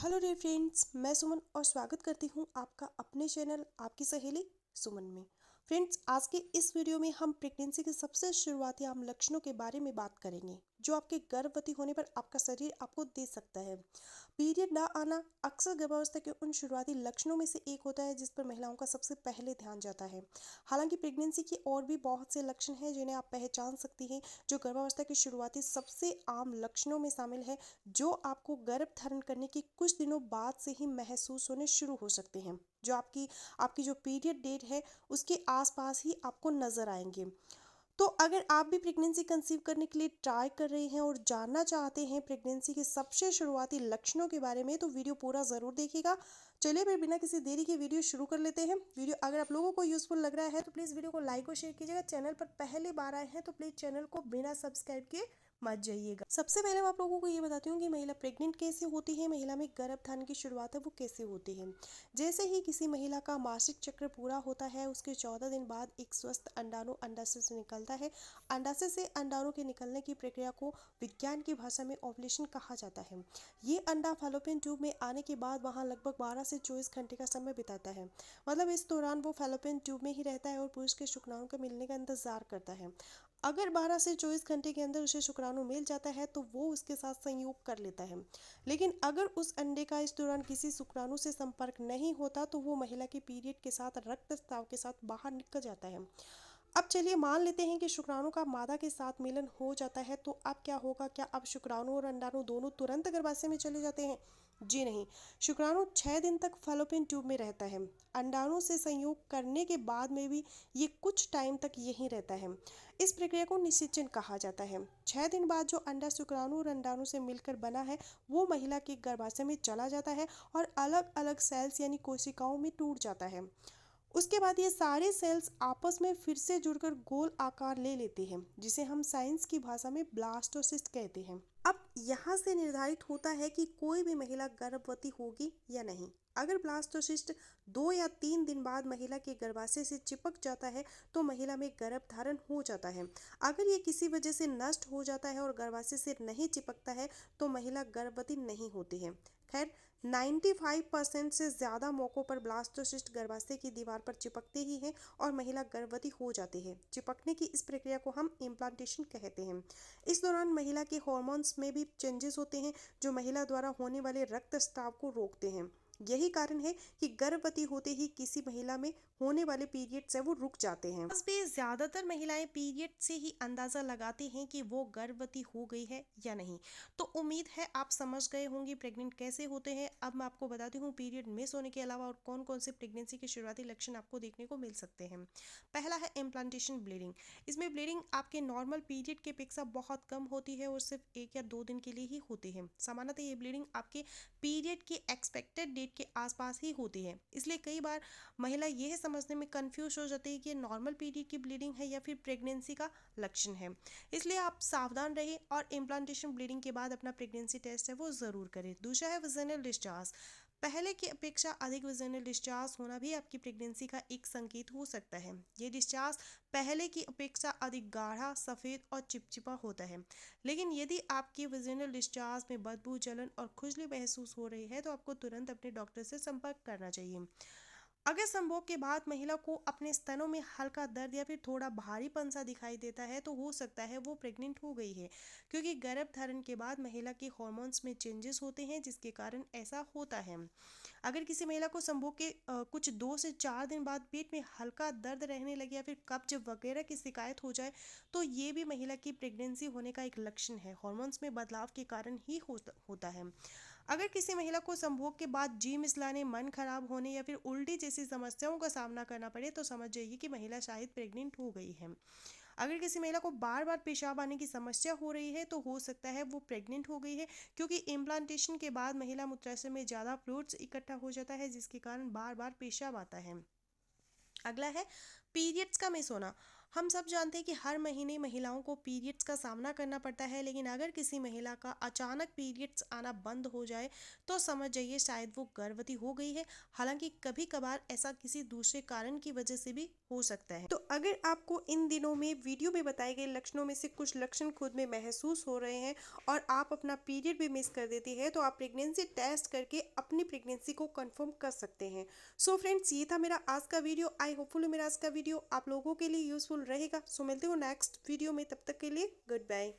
Hello dear friends, मैं सुमन और स्वागत करती हूँ आपका अपने चैनल आपकी सहेली सुमन में। फ्रेंड्स, आज के इस वीडियो में हम प्रेगनेंसी के सबसे शुरुआती आम लक्षणों के बारे में बात करेंगे जो आपके गर्भवती होने पर आपका शरीर आपको दे सकता है। पीरियड ना आना अक्सर गर्भावस्था के उन शुरुआती लक्षणों में से एक होता है जिस पर महिलाओं का सबसे पहले ध्यान जाता है। हालांकि प्रेगनेंसी के और भी बहुत से लक्षण हैं जिन्हें आप पहचान सकती हैं, जो गर्भावस्था के शुरुआती सबसे आम लक्षणों में शामिल है, जो आपको गर्भ धारण करने के कुछ दिनों बाद से ही महसूस होने शुरू हो सकते हैं, जो आपकी आपकी जो पीरियड डेट है उसके आसपास ही आपको नजर आएंगे। तो अगर आप भी प्रेगनेंसी कंसीव करने के लिए ट्राई कर रहे हैं और जानना चाहते हैं प्रेगनेंसी के सबसे शुरुआती लक्षणों के बारे में, तो वीडियो पूरा ज़रूर देखिएगा। चलिए फिर बिना किसी देरी के वीडियो शुरू कर लेते हैं। वीडियो अगर आप लोगों को यूज़फुल लग रहा है तो प्लीज़ वीडियो को लाइक और शेयर कीजिएगा। चैनल पर पहली बार आए हैं तो प्लीज़ चैनल को बिना सब्सक्राइब किए मत जाइएगा। सबसे पहले मैं आप लोगों को ये बताती हूँ कि महिला प्रेग्नेंट कैसे होती है, महिला में गर्भ धारण की शुरुआत है वो कैसे होती है। जैसे ही किसी महिला का मासिक चक्र पूरा होता है, उसके 14 दिन बाद एक स्वस्थ अंडाणु अंडाशय से निकलता है। अंडाशय से अंडाणु के निकलने की प्रक्रिया को विज्ञान की भाषा में ओवुलेशन कहा जाता है। ये अंडा फैलोपियन ट्यूब में आने के बाद वहाँ लगभग 12 से 24 घंटे का समय बिताता है। मतलब इस दौरान वो फैलोपियन ट्यूब में ही रहता है और पुरुष के शुक्राणु के मिलने का इंतजार करता है। अगर 12 से 24 घंटे के अंदर उसे शुक्राणु मिल जाता है तो वो उसके साथ संयोग कर लेता है। लेकिन अगर उस अंडे का इस दौरान किसी शुक्राणु से संपर्क नहीं होता तो वो महिला के पीरियड के साथ रक्तस्राव के साथ बाहर निकल जाता है। अब चलिए मान लेते हैं कि शुक्राणु का मादा के साथ मिलन हो जाता है, तो अब क्या होगा? क्या अब शुक्राणु और अंडाणु दोनों तुरंत गर्भाशय में चले जाते हैं? जी नहीं। शुक्राणु 6 दिन तक फैलोपियन ट्यूब में रहता है। अंडाणु से संयोग करने के बाद में भी ये कुछ टाइम तक यहीं रहता है। इस प्रक्रिया को निषेचन कहा जाता है। 6 दिन बाद जो अंडा शुक्राणु और अंडाणु से मिलकर बना है वो महिला के गर्भाशय में चला जाता है और अलग अलग सेल्स यानी कोशिकाओं में टूट जाता है। उसके बाद ये सारे सेल्स आपस में फिर से जुड़कर गोल आकार ले लेते हैं, जिसे हम साइंस की भाषा में ब्लास्टोसिस्ट कहते हैं। अब यहाँ से निर्धारित होता है कि कोई भी महिला गर्भवती होगी या नहीं। अगर ब्लास्टोसिस्ट 2 या 3 दिन बाद महिला के गर्भाशय से चिपक जाता है तो महिला में गर्भ धारण हो जाता है। अगर ये किसी वजह से नष्ट हो जाता है और गर्भाशय से नहीं चिपकता है तो महिला गर्भवती नहीं होती है। खैर, 95% से ज़्यादा मौक़ों पर ब्लास्टोसिस्ट गर्भाशय की दीवार पर चिपकते ही हैं और महिला गर्भवती हो जाती है। चिपकने की इस प्रक्रिया को हम इम्प्लांटेशन कहते हैं। इस दौरान महिला के हॉर्मोन्स में भी चेंजेस होते हैं जो महिला द्वारा होने वाले रक्तस्राव को रोकते हैं। यही कारण है कि गर्भवती होते ही किसी महिला में होने वाले पीरियड से वो रुक जाते हैं। बस भी ज़्यादातर महिलाएं पीरियड से ही अंदाज़ा लगाती हैं कि वो गर्भवती हो गई है या नहीं। तो उम्मीद है आप समझ गए होंगे प्रेग्नेंट कैसे होते हैं। अब मैं आपको बताती हूँ पीरियड मिस होने के अलावा और कौन कौन से प्रेगनेंसी के शुरुआती लक्षण आपको देखने को मिल सकते हैं। पहला है इम्प्लांटेशन ब्लीडिंग। इसमें ब्लीडिंग आपके नॉर्मल पीरियड की अपेक्षा बहुत कम होती है और सिर्फ 1 या 2 दिन के लिए ही होती है। सामान्यतः ये ब्लीडिंग आपके पीरियड की एक्सपेक्टेड डेट के आसपास ही होती है। इसलिए कई बार महिला यह समझने में कंफ्यूज हो जाती है कि नॉर्मल पीरियड की ब्लीडिंग है या फिर प्रेगनेंसी का लक्षण है। इसलिए आप सावधान रहें और इम्प्लांटेशन ब्लीडिंग के बाद अपना प्रेगनेंसी टेस्ट है वो ज़रूर करें। दूसरा है वजाइनल डिस्चार्ज। पहले की अपेक्षा अधिक वजाइनल डिस्चार्ज होना भी आपकी प्रेगनेंसी का एक संकेत हो सकता है। ये डिस्चार्ज पहले की अपेक्षा अधिक गाढ़ा, सफ़ेद और चिपचिपा होता है। लेकिन यदि आपकी वजाइनल डिस्चार्ज में बदबू, जलन और खुजली महसूस हो रही है तो आपको तुरंत अपने डॉक्टर से संपर्क करना चाहिए। अगर संभोग के बाद महिला को अपने स्तनों में हल्का दर्द या फिर थोड़ा भारीपन सा दिखाई देता है तो हो सकता है वो प्रेग्नेंट हो गई है, क्योंकि गर्भ धारण के बाद महिला के हार्मोन्स में चेंजेस होते हैं जिसके कारण ऐसा होता है। अगर किसी महिला को संभोग के कुछ 2 से 4 दिन बाद पेट में हल्का दर्द रहने लगे या फिर कब्ज वगैरह की शिकायत हो जाए तो ये भी महिला की प्रेगनेंसी होने का एक लक्षण है। हार्मोन्स में बदलाव के कारण ही होता है। अगर किसी महिला को संभोग के बाद जी मिचलाने, मन खराब होने या फिर उल्टी जैसी समस्याओं का सामना करना पड़े तो समझ जाइए कि महिला शायद प्रेग्नेंट हो गई है। अगर किसी महिला को बार बार पेशाब आने की समस्या हो रही है तो हो सकता है वो प्रेग्नेंट हो गई है, क्योंकि इम्प्लांटेशन के बाद महिला मूत्राशय में ज़्यादा फ्लूइड्स इकट्ठा हो जाता है जिसके कारण बार बार पेशाब आता है। अगला है पीरियड्स का मिस होना। हम सब जानते हैं कि हर महीने महिलाओं को पीरियड्स का सामना करना पड़ता है, लेकिन अगर किसी महिला का अचानक पीरियड्स आना बंद हो जाए तो समझ जाइए शायद वो गर्भवती हो गई है। हालांकि कभी कभार ऐसा किसी दूसरे कारण की वजह से भी हो सकता है। तो अगर आपको इन दिनों में वीडियो में बताए गए लक्षणों में से कुछ लक्षण खुद में महसूस हो रहे हैं और आप अपना पीरियड भी मिस कर देती है, तो आप प्रेगनेंसी टेस्ट करके अपनी प्रेगनेंसी को कंफर्म कर सकते हैं। सो फ्रेंड्स, ये था मेरा आज का वीडियो। आई होपफुली मेरा आज का वीडियो आप लोगों के लिए यूजफुल रहेगा। सो मिलते हो नेक्स्ट वीडियो में, तब तक के लिए गुड बाय।